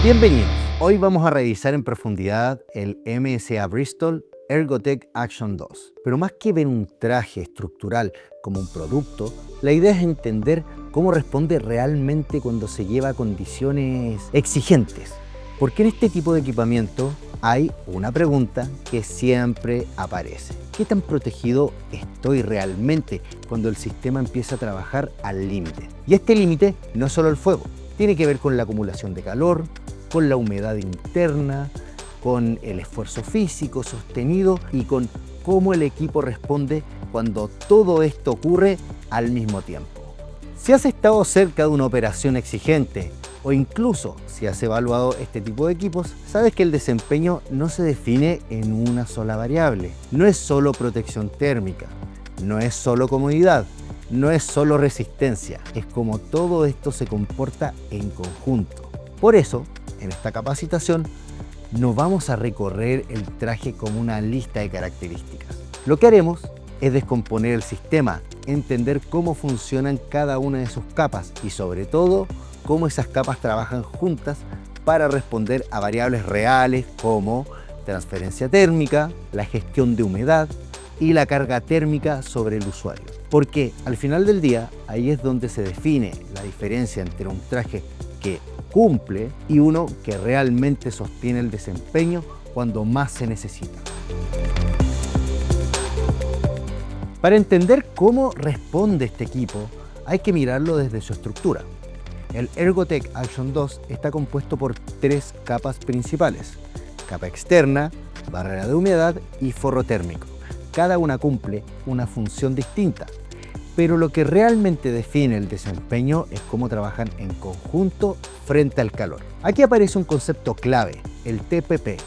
Bienvenidos. Hoy vamos a revisar en profundidad el MSA Bristol Ergotech Action 2. Pero más que ver un traje estructural como un producto, la idea es entender cómo responde realmente cuando se lleva a condiciones exigentes. Porque en este tipo de equipamiento hay una pregunta que siempre aparece. ¿Qué tan protegido estoy realmente cuando el sistema empieza a trabajar al límite? Y este límite no es solo el fuego, tiene que ver con la acumulación de calor, con la humedad interna, con el esfuerzo físico sostenido y con cómo el equipo responde cuando todo esto ocurre al mismo tiempo. Si has estado cerca de una operación exigente o incluso si has evaluado este tipo de equipos, sabes que el desempeño no se define en una sola variable. No es solo protección térmica, no es solo comodidad, no es solo resistencia, es como todo esto se comporta en conjunto. Por eso, en esta capacitación, no vamos a recorrer el traje como una lista de características. Lo que haremos es descomponer el sistema, entender cómo funcionan cada una de sus capas y sobre todo, cómo esas capas trabajan juntas para responder a variables reales como transferencia térmica, la gestión de humedad y la carga térmica sobre el usuario. Porque al final del día, ahí es donde se define la diferencia entre un traje que cumple y uno que realmente sostiene el desempeño cuando más se necesita. Para entender cómo responde este equipo, hay que mirarlo desde su estructura. El Ergotech Action 2 está compuesto por 3 capas principales: capa externa, barrera de humedad y forro térmico. Cada una cumple una función distinta, pero lo que realmente define el desempeño es cómo trabajan en conjunto frente al calor. Aquí aparece un concepto clave, el TPP,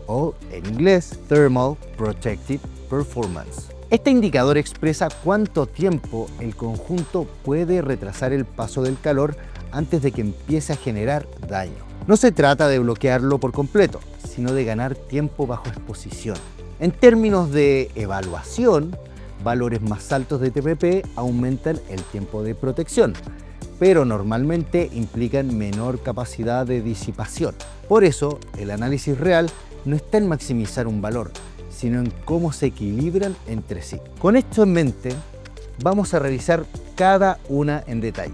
o en inglés Thermal Protective Performance. Este indicador expresa cuánto tiempo el conjunto puede retrasar el paso del calor antes de que empiece a generar daño. No se trata de bloquearlo por completo, sino de ganar tiempo bajo exposición. En términos de evaluación, valores más altos de TPP aumentan el tiempo de protección, pero normalmente implican menor capacidad de disipación. Por eso, el análisis real no está en maximizar un valor, sino en cómo se equilibran entre sí. Con esto en mente, vamos a revisar cada una en detalle.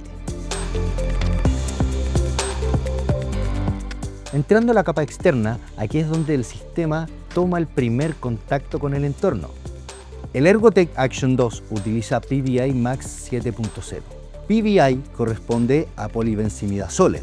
Entrando a la capa externa, aquí es donde el sistema toma el primer contacto con el entorno. El Ergotech Action 2 utiliza PVI Max 7.0. PVI corresponde a polibenzimidazole,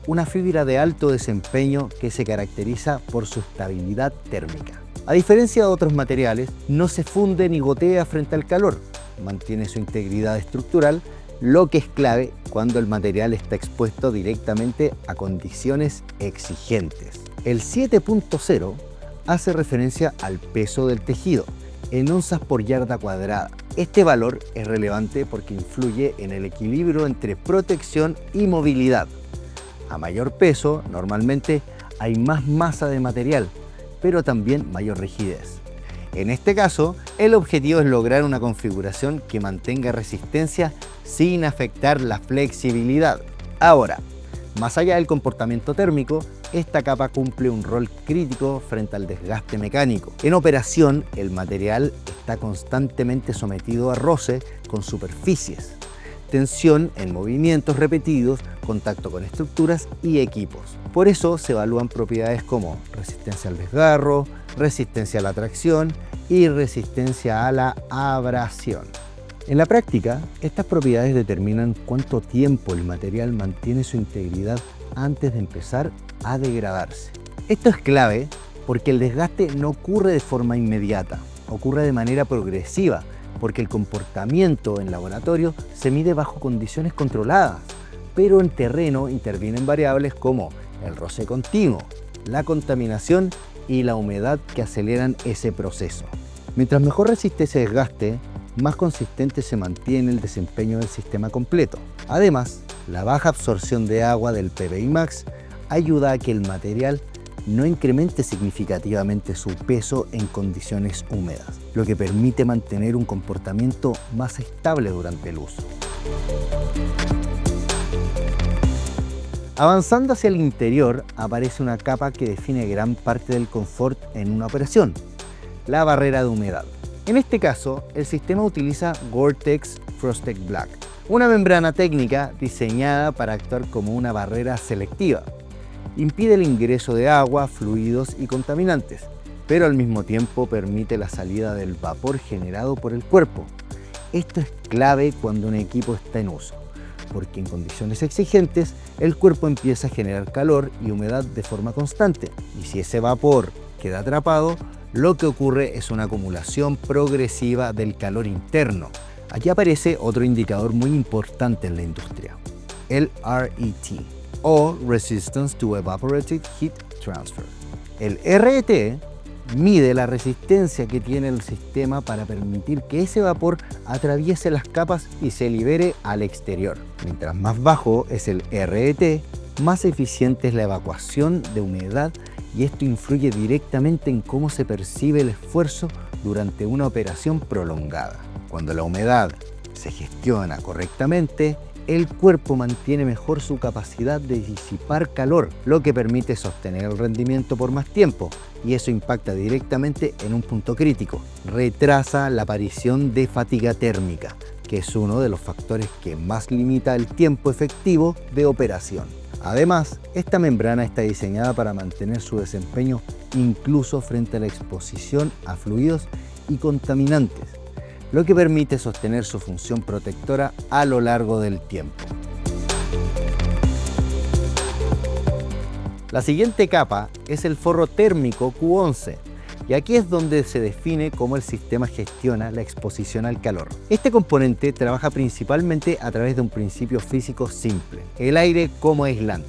una fibra de alto desempeño que se caracteriza por su estabilidad térmica. A diferencia de otros materiales, no se funde ni gotea frente al calor, mantiene su integridad estructural, lo que es clave cuando el material está expuesto directamente a condiciones exigentes. El 7.0 hace referencia al peso del tejido, en onzas por yarda cuadrada. Este valor es relevante porque influye en el equilibrio entre protección y movilidad. A mayor peso, normalmente hay más masa de material, pero también mayor rigidez. En este caso, el objetivo es lograr una configuración que mantenga resistencia sin afectar la flexibilidad. Ahora, más allá del comportamiento térmico, esta capa cumple un rol crítico frente al desgaste mecánico. En operación, el material está constantemente sometido a roce con superficies, tensión en movimientos repetidos, contacto con estructuras y equipos. Por eso se evalúan propiedades como resistencia al desgarro, resistencia a la tracción y resistencia a la abrasión. En la práctica, estas propiedades determinan cuánto tiempo el material mantiene su integridad antes de empezar a degradarse. Esto es clave porque el desgaste no ocurre de forma inmediata, ocurre de manera progresiva, porque el comportamiento en laboratorio se mide bajo condiciones controladas, pero en terreno intervienen variables como el roce continuo, la contaminación y la humedad que aceleran ese proceso. Mientras mejor resiste ese desgaste, más consistente se mantiene el desempeño del sistema completo. Además, la baja absorción de agua del PVI Max ayuda a que el material no incremente significativamente su peso en condiciones húmedas, lo que permite mantener un comportamiento más estable durante el uso. Avanzando hacia el interior, aparece una capa que define gran parte del confort en una operación: la barrera de humedad. En este caso, el sistema utiliza Gore-Tex Frostech Black, una membrana técnica diseñada para actuar como una barrera selectiva. Impide el ingreso de agua, fluidos y contaminantes, pero al mismo tiempo permite la salida del vapor generado por el cuerpo. Esto es clave cuando un equipo está en uso, porque en condiciones exigentes el cuerpo empieza a generar calor y humedad de forma constante, y si ese vapor queda atrapado, lo que ocurre es una acumulación progresiva del calor interno. Aquí aparece otro indicador muy importante en la industria: el RET, o Resistance to Evaporative Heat Transfer. El RET mide la resistencia que tiene el sistema para permitir que ese vapor atraviese las capas y se libere al exterior. Mientras más bajo es el RET, más eficiente es la evacuación de humedad, y esto influye directamente en cómo se percibe el esfuerzo durante una operación prolongada. Cuando la humedad se gestiona correctamente, el cuerpo mantiene mejor su capacidad de disipar calor, lo que permite sostener el rendimiento por más tiempo, y eso impacta directamente en un punto crítico: retrasa la aparición de fatiga térmica, que es uno de los factores que más limita el tiempo efectivo de operación. Además, esta membrana está diseñada para mantener su desempeño incluso frente a la exposición a fluidos y contaminantes, lo que permite sostener su función protectora a lo largo del tiempo. La siguiente capa es el forro térmico Q11, y aquí es donde se define cómo el sistema gestiona la exposición al calor. Este componente trabaja principalmente a través de un principio físico simple: el aire como aislante.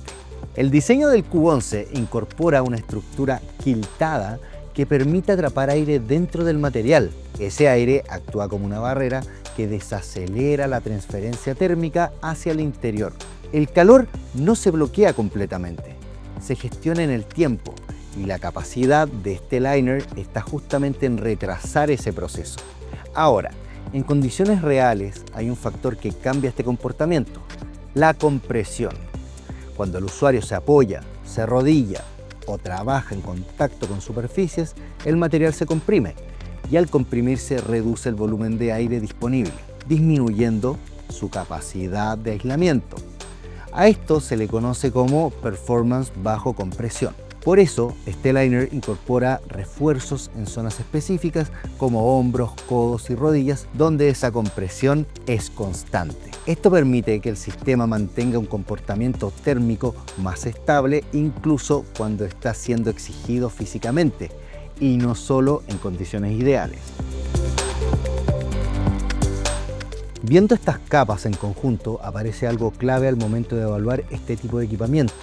El diseño del Q11 incorpora una estructura quiltada que permite atrapar aire dentro del material. Ese aire actúa como una barrera que desacelera la transferencia térmica hacia el interior. El calor no se bloquea completamente, se gestiona en el tiempo, y la capacidad de este liner está justamente en retrasar ese proceso. Ahora, en condiciones reales hay un factor que cambia este comportamiento: la compresión. Cuando el usuario se apoya, se arrodilla o trabaja en contacto con superficies, el material se comprime, y al comprimirse reduce el volumen de aire disponible, disminuyendo su capacidad de aislamiento. A esto se le conoce como performance bajo compresión. Por eso, este liner incorpora refuerzos en zonas específicas como hombros, codos y rodillas, donde esa compresión es constante. Esto permite que el sistema mantenga un comportamiento térmico más estable, incluso cuando está siendo exigido físicamente, y no solo en condiciones ideales. Viendo estas capas en conjunto, aparece algo clave al momento de evaluar este tipo de equipamiento: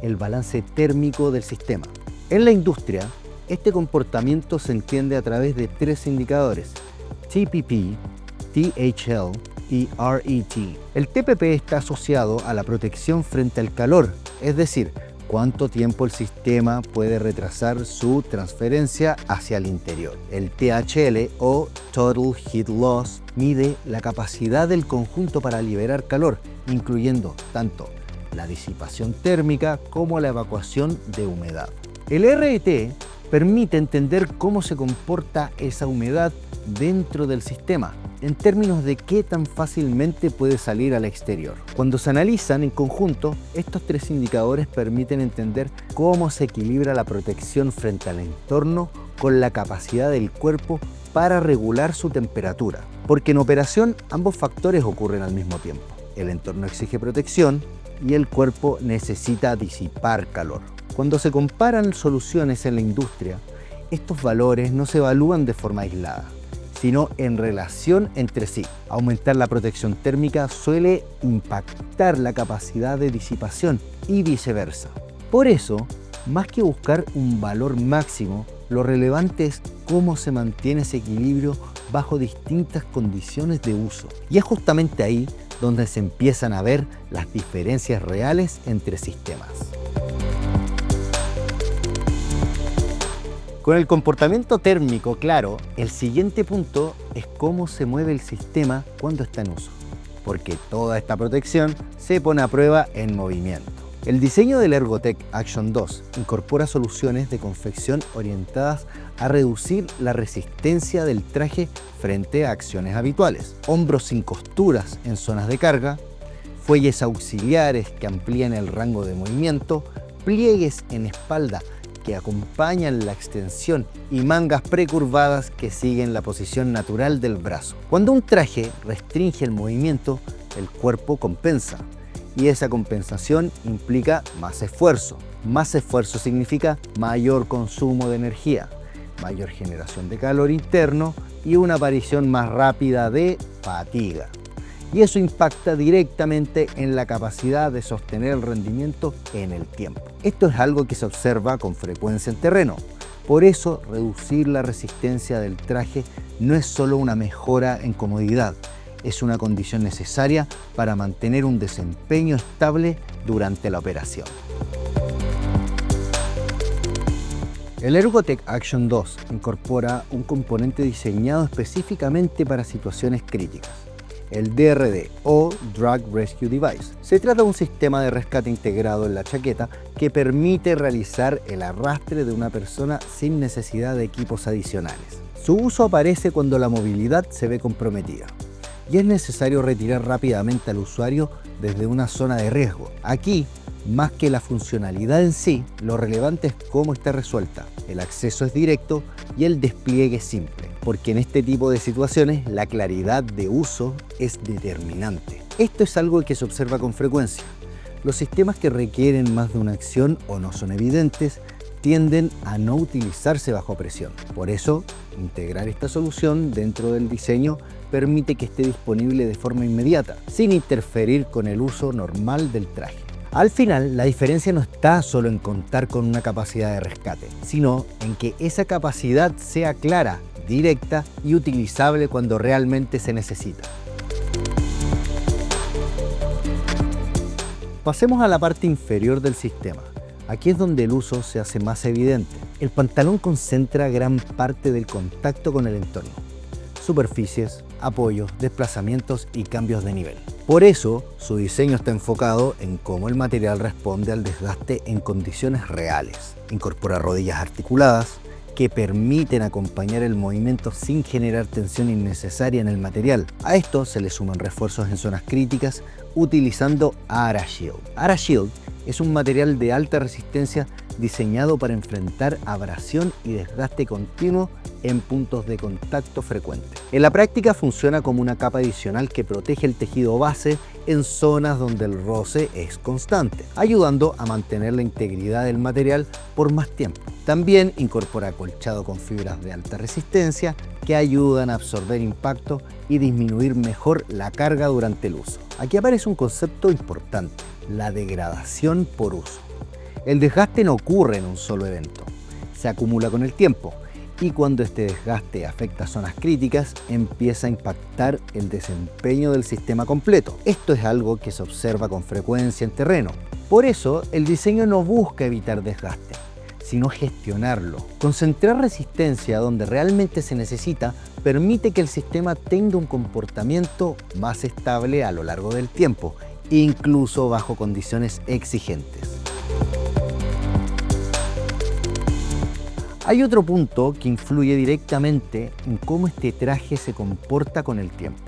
el balance térmico del sistema. En la industria, este comportamiento se entiende a través de tres indicadores: TPP, THL y RET. El TPP está asociado a la protección frente al calor, es decir, cuánto tiempo el sistema puede retrasar su transferencia hacia el interior. El THL, o Total Heat Loss, mide la capacidad del conjunto para liberar calor, incluyendo tanto la disipación térmica como la evacuación de humedad. El RET permite entender cómo se comporta esa humedad dentro del sistema, en términos de qué tan fácilmente puede salir al exterior. Cuando se analizan en conjunto, estos tres indicadores permiten entender cómo se equilibra la protección frente al entorno con la capacidad del cuerpo para regular su temperatura. Porque en operación ambos factores ocurren al mismo tiempo: el entorno exige protección y el cuerpo necesita disipar calor. Cuando se comparan soluciones en la industria, estos valores no se evalúan de forma aislada, sino en relación entre sí. Aumentar la protección térmica suele impactar la capacidad de disipación y viceversa. Por eso, más que buscar un valor máximo, lo relevante es cómo se mantiene ese equilibrio bajo distintas condiciones de uso. Y es justamente ahí donde se empiezan a ver las diferencias reales entre sistemas. Con el comportamiento térmico claro, el siguiente punto es cómo se mueve el sistema cuando está en uso, porque toda esta protección se pone a prueba en movimiento. El diseño del Ergotech Action 2 incorpora soluciones de confección orientadas a reducir la resistencia del traje frente a acciones habituales. Hombros sin costuras en zonas de carga, fuelles auxiliares que amplían el rango de movimiento, pliegues en espalda que acompañan la extensión y mangas precurvadas que siguen la posición natural del brazo. Cuando un traje restringe el movimiento, el cuerpo compensa. Y esa compensación implica más esfuerzo. Más esfuerzo significa mayor consumo de energía, mayor generación de calor interno y una aparición más rápida de fatiga. Y eso impacta directamente en la capacidad de sostener el rendimiento en el tiempo. Esto es algo que se observa con frecuencia en terreno. Por eso, reducir la resistencia del traje no es solo una mejora en comodidad, es una condición necesaria para mantener un desempeño estable durante la operación. El Ergotech Action 2 incorpora un componente diseñado específicamente para situaciones críticas, el DRD o Drug Rescue Device. Se trata de un sistema de rescate integrado en la chaqueta que permite realizar el arrastre de una persona sin necesidad de equipos adicionales. Su uso aparece cuando la movilidad se ve comprometida y es necesario retirar rápidamente al usuario desde una zona de riesgo. Aquí, más que la funcionalidad en sí, lo relevante es cómo está resuelta. El acceso es directo y el despliegue es simple, porque en este tipo de situaciones la claridad de uso es determinante. Esto es algo que se observa con frecuencia. Los sistemas que requieren más de una acción o no son evidentes tienden a no utilizarse bajo presión. Por eso, integrar esta solución dentro del diseño permite que esté disponible de forma inmediata, sin interferir con el uso normal del traje. Al final, la diferencia no está solo en contar con una capacidad de rescate, sino en que esa capacidad sea clara, directa y utilizable cuando realmente se necesita. Pasemos a la parte inferior del sistema. Aquí es donde el uso se hace más evidente. El pantalón concentra gran parte del contacto con el entorno: superficies, apoyos, desplazamientos y cambios de nivel. Por eso, su diseño está enfocado en cómo el material responde al desgaste en condiciones reales. Incorpora rodillas articuladas que permiten acompañar el movimiento sin generar tensión innecesaria en el material. A esto se le suman refuerzos en zonas críticas utilizando AraShield. AraShield es un material de alta resistencia diseñado para enfrentar abrasión y desgaste continuo en puntos de contacto frecuentes. En la práctica funciona como una capa adicional que protege el tejido base en zonas donde el roce es constante, ayudando a mantener la integridad del material por más tiempo. También incorpora acolchado con fibras de alta resistencia que ayudan a absorber impacto y disminuir mejor la carga durante el uso. Aquí aparece un concepto importante: la degradación por uso. El desgaste no ocurre en un solo evento, se acumula con el tiempo, y cuando este desgaste afecta zonas críticas, empieza a impactar el desempeño del sistema completo. Esto es algo que se observa con frecuencia en terreno. Por eso, el diseño no busca evitar desgaste, sino gestionarlo. Concentrar resistencia donde realmente se necesita permite que el sistema tenga un comportamiento más estable a lo largo del tiempo, incluso bajo condiciones exigentes. Hay otro punto que influye directamente en cómo este traje se comporta con el tiempo: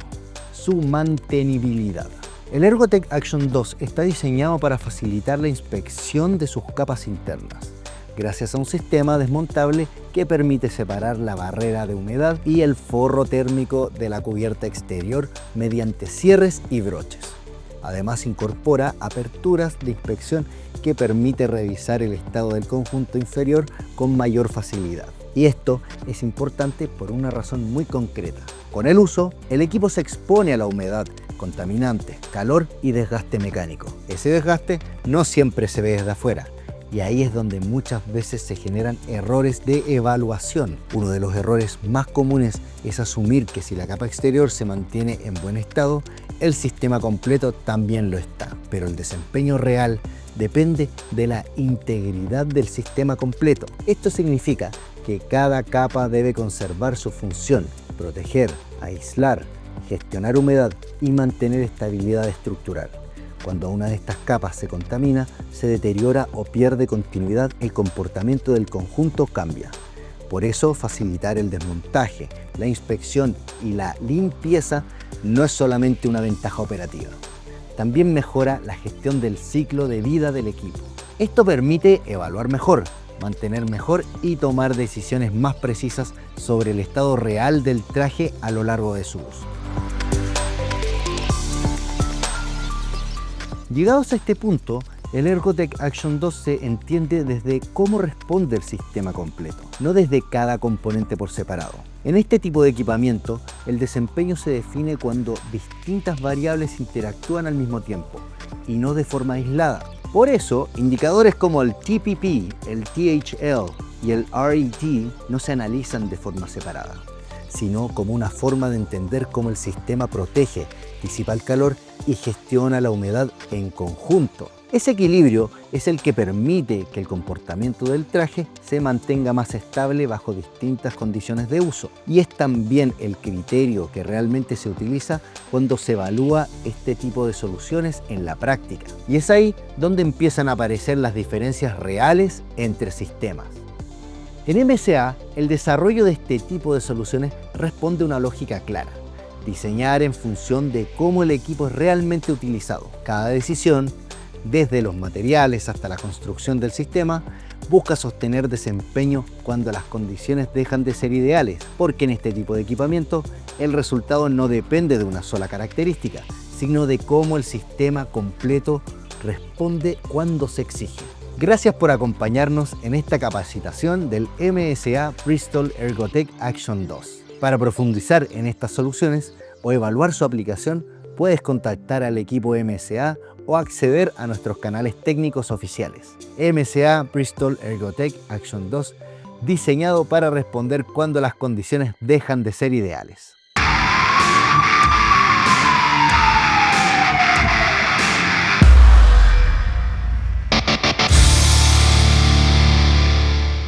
su mantenibilidad. El Ergotech Action 2 está diseñado para facilitar la inspección de sus capas internas, gracias a un sistema desmontable que permite separar la barrera de humedad y el forro térmico de la cubierta exterior mediante cierres y broches. Además, incorpora aperturas de inspección que permite revisar el estado del conjunto inferior con mayor facilidad. Y esto es importante por una razón muy concreta. Con el uso, el equipo se expone a la humedad, contaminantes, calor y desgaste mecánico. Ese desgaste no siempre se ve desde afuera, y ahí es donde muchas veces se generan errores de evaluación. Uno de los errores más comunes es asumir que si la capa exterior se mantiene en buen estado, el sistema completo también lo está. Pero el desempeño real depende de la integridad del sistema completo. Esto significa que cada capa debe conservar su función: proteger, aislar, gestionar humedad y mantener estabilidad estructural. Cuando una de estas capas se contamina, se deteriora o pierde continuidad, el comportamiento del conjunto cambia. Por eso, facilitar el desmontaje, la inspección y la limpieza no es solamente una ventaja operativa. También mejora la gestión del ciclo de vida del equipo. Esto permite evaluar mejor, mantener mejor y tomar decisiones más precisas sobre el estado real del traje a lo largo de su uso. Llegados a este punto, el Ergotech Action 2 se entiende desde cómo responde el sistema completo, no desde cada componente por separado. En este tipo de equipamiento, el desempeño se define cuando distintas variables interactúan al mismo tiempo y no de forma aislada. Por eso, indicadores como el TPP, el THL y el RET no se analizan de forma separada, sino como una forma de entender cómo el sistema protege, disipa el calor y gestiona la humedad en conjunto. Ese equilibrio es el que permite que el comportamiento del traje se mantenga más estable bajo distintas condiciones de uso. Y es también el criterio que realmente se utiliza cuando se evalúa este tipo de soluciones en la práctica. Y es ahí donde empiezan a aparecer las diferencias reales entre sistemas. En MSA, el desarrollo de este tipo de soluciones responde a una lógica clara: diseñar en función de cómo el equipo es realmente utilizado. Cada decisión, desde los materiales hasta la construcción del sistema, busca sostener desempeño cuando las condiciones dejan de ser ideales, porque en este tipo de equipamiento el resultado no depende de una sola característica, sino de cómo el sistema completo responde cuando se exige. Gracias por acompañarnos en esta capacitación del MSA Bristol Ergotech Action 2. Para profundizar en estas soluciones o evaluar su aplicación, puedes contactar al equipo MSA o acceder a nuestros canales técnicos oficiales. MSA Bristol Ergotech Action 2, diseñado para responder cuando las condiciones dejan de ser ideales.